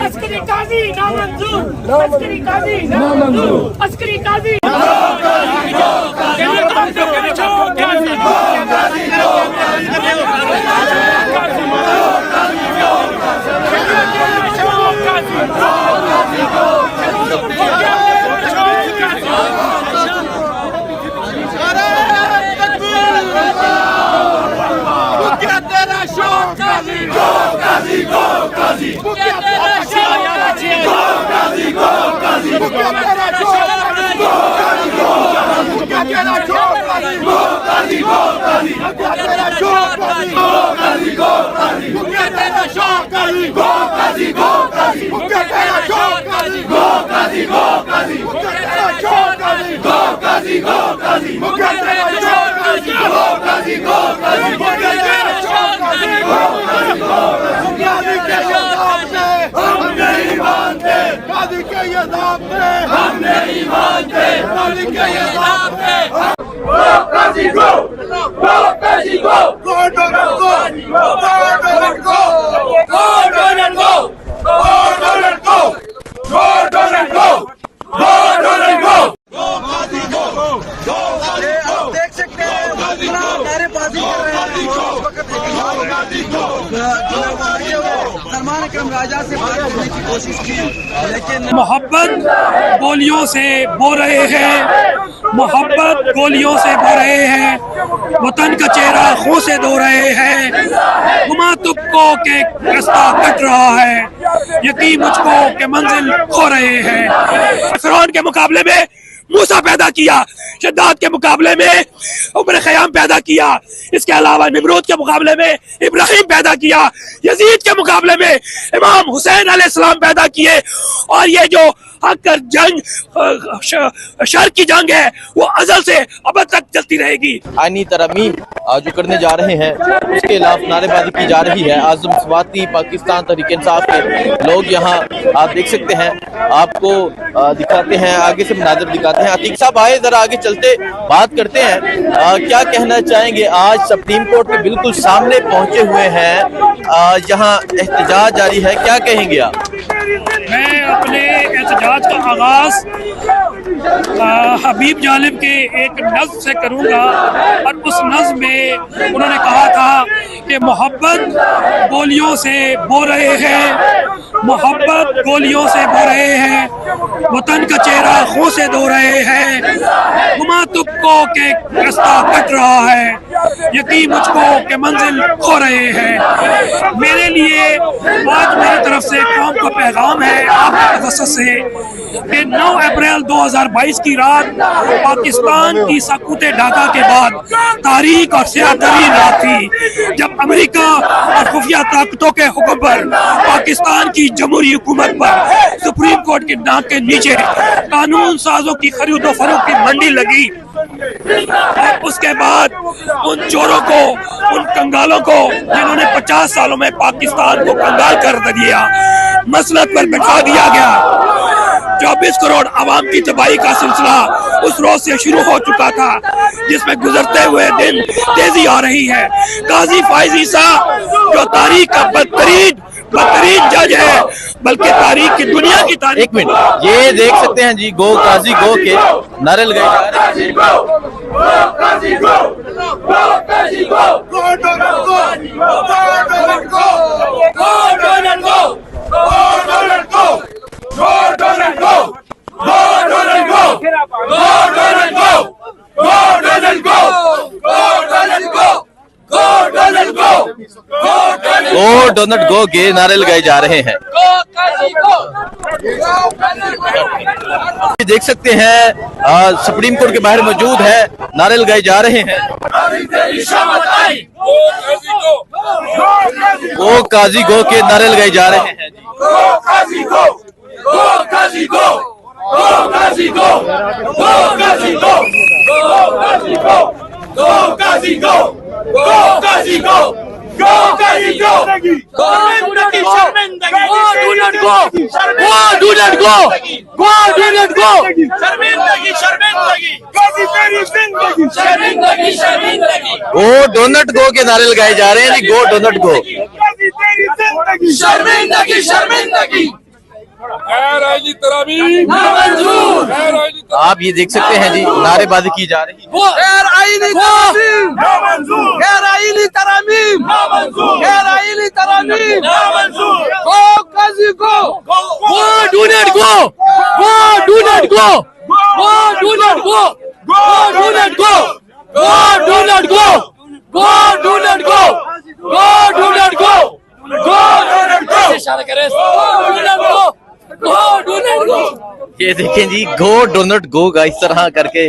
عسکری قاضی نامنظور، عسکری قاضی نامنظور، عسکری قاضی محبت گولیوں سے بو رہے ہیں، محبت گولیوں سے بو رہے ہیں، وطن کا چہرہ خون سے دھو رہے ہیں، گما تب کو کہ رستہ کٹ رہا ہے، یقین مجھ کو کہ منزل کھو رہے ہیں۔ فرعون کے مقابلے میں موسیٰ پیدا کیا، شداد کے مقابلے میں عمر خیام پیدا کیا، اس کے علاوہ نمرود کے مقابلے میں ابراہیم پیدا کیا، یزید کے مقابلے میں امام حسین علیہ السلام پیدا کیے، اور یہ جو حق اور جنگ شر کی جنگ ہے وہ ازل سے ابد تک چلتی رہے گی۔ آئینی ترامیم جو کرنے جا رہے ہیں اس کے خلاف نعرے بازی کی جا رہی ہے۔ اعظم سواتی پاکستان تحریک انصاف کے لوگ یہاں آپ دیکھ سکتے ہیں، آپ کو دکھاتے ہیں، آگے سے مناظر دکھاتے ہیں۔ عتیق صاحب آئے ذرا آگے چلتے بات کرتے ہیں، کیا کہنا چاہیں گے؟ آج سپریم کورٹ کے بالکل سامنے پہنچے ہوئے ہیں، یہاں احتجاج جاری ہے، کیا کہیں گے آپ؟ میں اپنے احتجاج کا آغاز حبیب جانب کے ایک نظم سے کروں گا، اور اس نظم میں انہوں نے کہا تھا کہ محبت گولیوں سے بو رہے ہیں، محبت گولیوں سے بو رہے ہیں، وطن کا چہرہ خون سے دھو رہے ہیں، گما تب کو کہ رستہ کٹ رہا ہے، یقین مجھ کو کہ منزل کھو رہے ہیں۔ میرے لیے آج میری طرف سے قوم کو پیغام ہے آپ کے تخصص سے کہ 9 اپریل 2022 کی رات پاکستان کی سقوط ڈھاکہ کے بعد تاریخ اور سیاہ ترین رات تھی، جب امریکہ اور خفیہ طاقتوں کے حکم پر پاکستان کی جمہوری حکومت پر سپریم کورٹ کی ناک کے نیچے قانون سازوں کی خرید و فروخت کی منڈی لگی، اور اس کے بعد ان چوروں کو، ان کنگالوں کو جنہوں نے 50 سالوں میں پاکستان کو کنگال کر دیا، مسلط پر بٹھا دیا گیا۔ 24 کروڑ عوام کی تباہی کا سلسلہ اس روز سے شروع ہو چکا تھا، جس میں گزرتے ہوئے دن تیزی آ رہی ہے۔ قاضی فائز عیسیٰ جو تاریخ کا بدترین جج ہے، بلکہ تاریخ کی دنیا کی تاریخ۔ ایک منٹ، یہ دیکھ سکتے ہیں جی، گو قاضی گو کے نعرے لگائے جا رہے گو ڈونلڈ گو کے نعرے لگائے جا رہے ہیں۔ دیکھ سکتے ہیں سپریم کورٹ کے باہر موجود ہے، نعرے لگائے جا رہے ہیں۔ گو قاضی گو کے نعرے لگائے جا رہے ہیں۔ Qazi go! Go Qazi go! Go Qazi go! Go Qazi go! Go Qazi go! Go Qazi go! Sharbindagi, sharbindagi! Go do not go! Go do not go! Go do not go! Sharbindagi, sharbindagi! Qazi teri zindagi! Sharbindagi, sharbindagi! Go donut गो के नारे लगाए जा रहे हैं जी, गो donut गो। Qazi teri zindagi! Sharbindagi, sharbindagi! आप ये देख सकते हैं जी, नारेबाजी की जा रही है। غير عيني تراميم لا منظور غير عيني تراميم لا منظور غير عيني تراميم لا منظور go Qazi go go do not go go do not go go do not go go do not go go do not go go do not go go do not go go do not go इशारा करे go do not go go do not go ये देखें जी, गो donut गो का इस तरह करके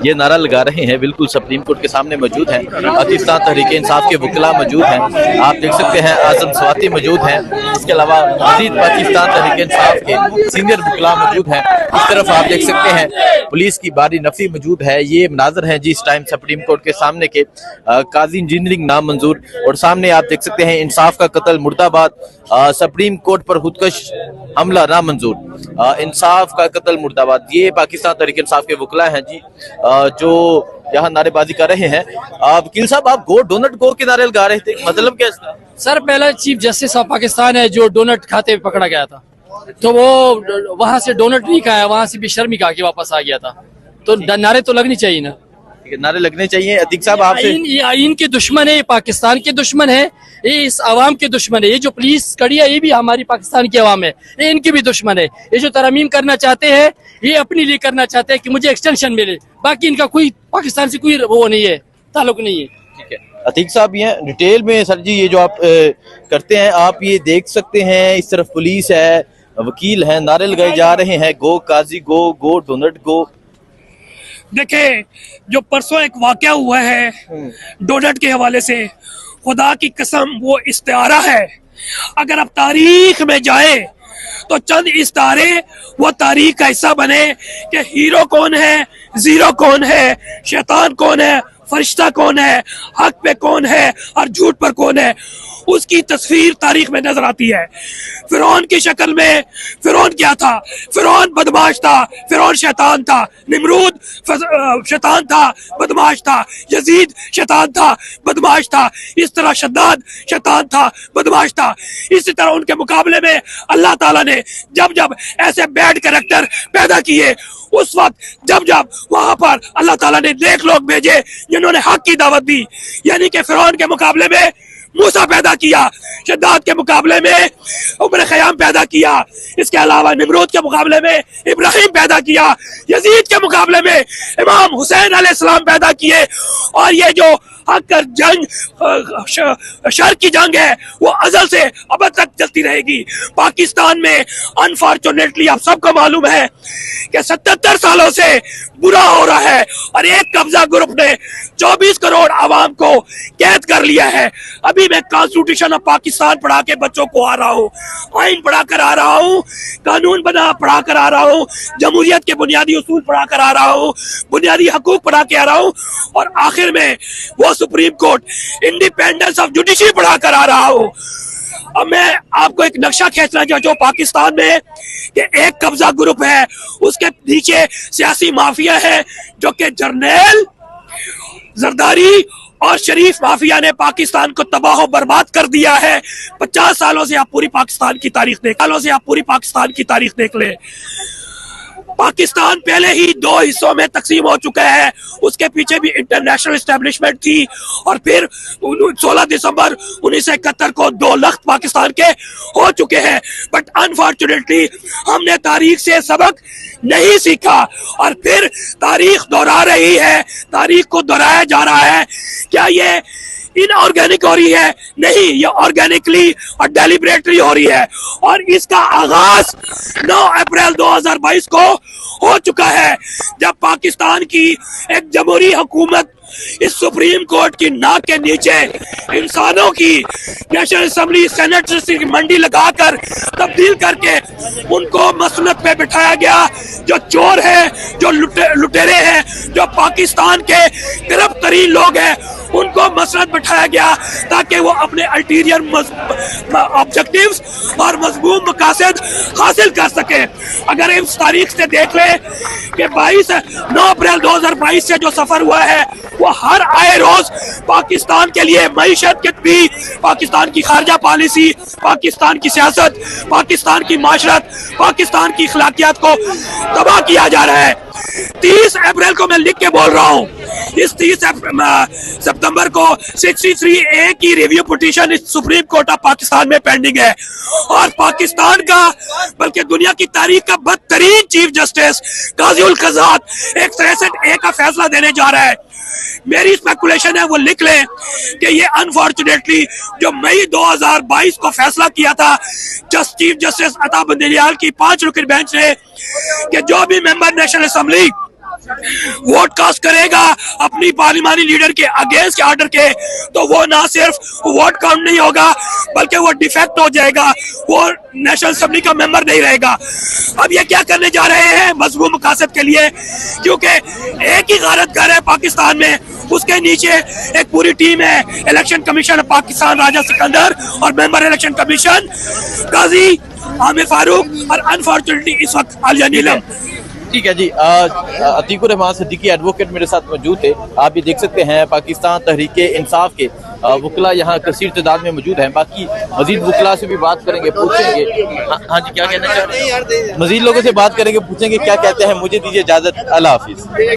ये नारा लगा रहे हैं। बिल्कुल सुप्रीम कोर्ट के सामने मौजूद हैं, पाकिस्तान तहरीक इंसाफ के वकीला मौजूद हैं, आप देख सकते हैं आजम स्वाति मौजूद हैं, इसके अलावा मजीद पाकिस्तान तहरीक इंसाफ के सीनियर वकीला मौजूद हैं। इस तरफ आप देख सकते हैं पुलिस की बारी नफी मौजूद है। ये मनाजर हैं जी इस टाइम सुप्रीम कोर्ट के सामने के, काजी इंजीनियरिंग नामंजूर, और सामने आप देख सकते हैं इंसाफ का कत्ल मुर्दाबाद, सुप्रीम कोर्ट पर खुदकश हमला नामंजूर, इंसाफ का कत्ल मुर्दाबाद। ये पाकिस्तान तहरीक इंसाफ के वकीला हैं जी जो यहाँ नारेबाजी कर रहे हैं। वकील साहब, आप गो डोनट गो के नारे लगा रहे थे, मतलब क्या इसका? सर, पहला चीफ जस्टिस ऑफ पाकिस्तान है जो डोनट खाते में पकड़ा गया था, तो वो वहां से डोनट नहीं खाया, वहां से भी शर्म ही खा के वापस आ गया था, तो नारे तो लगनी चाहिए ना। नारे लगने चाहिए। अतीक साहब, आपसे ये आइन के दुश्मन है, ये पाकिस्तान के दुश्मन है, ये इस आवाम के दुश्मन है, ये जो पुलिस कड़ी है ये भी हमारी पाकिस्तान की आवाम है, ये इनकी भी दुश्मन है। ये जो तरमीम करना चाहते हैं ये अपने लिए करना चाहते हैं कि मुझे एक्सटेंशन मिले, बाकी इनका कोई पाकिस्तान से कोई वो नहीं है, ताल्लुक नहीं है। ठीक है, अतीक साहब ये डिटेल में सर जी ये जो आप करते हैं, आप ये देख सकते हैं इस तरफ पुलिस है, वकील हैं, नारे लगाए जा रहे हैं, गो काजी गो, गो डोनट गो। देखें, जो परसों एक वाकया हुआ है डोनट के हवाले से, खुदा की कसम वो इस्तारा है। अगर आप तारीख में जाए तो चंद इस्तारे वो तारीख का हिस्सा बने कि हीरो कौन है, जीरो कौन है, शैतान कौन है, फरिश्ता कौन है, हक पे कौन है और झूठ पर कौन है, उसकी तस्वीर तारीख में नजर आती है। फिरौन की शक्ल में, फिरौन क्या था? फिरौन बदमाश था, फिरौन शैतान था, निमरूद शैतान था, बदमाश था, यजीद शैतान था, बदमाश था, इस तरह शद्दाद शैतान था, बदमाश था। इसी तरह उनके मुकाबले में अल्लाह ताला ने जब जब ऐसे बैड कैरेक्टर पैदा किए, उस वक्त जब जब वहां पर अल्लाह ताला ने नेक लोग भेजे जिन्होंने हक की दावत दी, यानी कि फिरौन के मुकाबले में मूसा पैदा किया, शद्दाद के मुकाबले में उमर खयाम पैदा किया, इसके अलावा निमरूद के मुकाबले में इब्राहिम पैदा किया, यजीद के मुकाबले में इमाम हुसैन अलैहिस्सलाम पैदा किए। और ये जो हक और जंग, शर की जंग है, वो अजल से अब तक चलती रहेगी। पाकिस्तान में अनफॉर्चुनेटली आप सबको मालूम है कि 77 सालों से बुरा हो रहा है और एक कब्जा ग्रुप ने 24 करोड़ आवाम को कैद कर लिया है। अभी मैं कॉन्स्टिट्यूशन ऑफ पाकिस्तान पढ़ा के बच्चों को आ रहा हूँ, आइन पढ़ा कर आ रहा हूँ, कानून बना पढ़ा कर आ रहा हूँ, जमहूरियत के बुनियादी उसूल पढ़ा कर आ रहा हूँ, बुनियादी हकूक पढ़ा के आ रहा हूँ, और आखिर में वो supreme court, independence of judiciary पढ़ा कर आ रहा हूँ। अब मैं आपको एक नक्शा खींचना चाहता जो पाकिस्तान में कि एक कब्जा ग्रुप है, उसके नीचे सियासी माफिया है, जो कि जर्नैल, जरदारी और शरीफ माफिया ने पाकिस्तान को तबाह बर्बाद कर दिया है। 50 सालों से आप पूरी पाकिस्तान की तारीख देख ले। पाकिस्तान पहले ही 2 हिस्सों में तकसीम हो चुका है, उसके पीछे भी इंटरनेशनल एस्टेब्लिशमेंट थी, और फिर 16 दिसंबर 1971 को 2 लख्त पाकिस्तान के हो चुके हैं। बट अनफॉर्चुनेटली हमने तारीख से सबक नहीं सीखा और फिर तारीख दोहरा रही है, तारीख को दोहराया जा रहा है। क्या ये इनऑर्गेनिक हो रही है? नहीं, ये ऑर्गेनिकली और डेलिब्रेटली हो रही है, और इसका आगाज 9 अप्रैल 2022 को हो चुका है, जब पाकिस्तान की एक जमहूरी हुकूमत इस सुप्रीम कोर्ट की नाक के नीचे इंसानों की नेशनल असेंबली सेनेट की मंडी लगाकर तब्दील करके उनको मसनद पे बिठाया गया। जो चोर है, जो लुटेरे हैं, जो पाकिस्तान के करप्ट तरीन लोग हैं, उनको मसनद बिठाया गया ताकि वो अपने अल्टीरियर ऑब्जेक्टिव्स और मजमूम मकासद हासिल कर सके। अगर इस तारीख से देख ले कि 9 अप्रैल 2022 से जो सफर हुआ है वो हर आए रोज पाकिस्तान के लिए मईशत के भी, पाकिस्तान की खारजा पॉलिसी, पाकिस्तान की सियासत, पाकिस्तान की माशरत, पाकिस्तान की अखलाकियात को तबाह किया जा रहा है। 30 अप्रैल को मैं लिख के बोल रहा हूँ, इस 30 सितंबर को 63A की रिव्यू पिटीशन इस सुप्रीम कोर्ट ऑफ पाकिस्तान में पेंडिंग है और पाकिस्तान का बल्कि दुनिया की तारीख का बदतरीन चीफ जस्टिस काजी उल कज़ात एक 63A का फैसला देने जा रहा है। मेरी स्पेकुलेशन है, वो लिख लें कि ये अनफॉर्चुनेटली जो मई 2022 को फैसला किया था चीफ जस्टिस अता बंदयाल की 5 रुकनी बेंच ने कि जो भी member national assembly vote cast करेगा अपनी पार्लिमानी लीडर के अगेंस्ट ऑर्डर के, तो वो ना सिर्फ वोट काउंट नहीं होगा बल्कि वो डिफेक्ट हो जाएगा, वो नेशनल असेंबली का मेंबर नहीं रहेगा। अब ये क्या करने जा रहे हैं मजमूम मकासद के लिए, क्योंकि एक ही गारत घर है पाकिस्तान में, उसके नीचे एक पूरी टीम है, इलेक्शन कमीशन पाकिस्तान राजा सिकंदर और मेंबर इलेक्शन कमीशन काजी आमिर फारूक और अनफॉर्चुनेटली इस वक्त आलिया नीलम। ठीक है जी, अतीकुर रहमान सिद्दीकी एडवोकेट मेरे साथ मौजूद थे। आप ये देख सकते हैं पाकिस्तान तहरीक इंसाफ के वकला यहाँ कसीर तादाद में मौजूद हैं। बाकी मजीद वकला से भी बात करेंगे, पूछेंगे। हाँ जी, क्या कहना चाह रहे हैं? मजीद लोगों से बात करेंगे, पूछेंगे क्या कहते हैं। मुझे दीजिए इजाजत, अल्लाह हाफिज।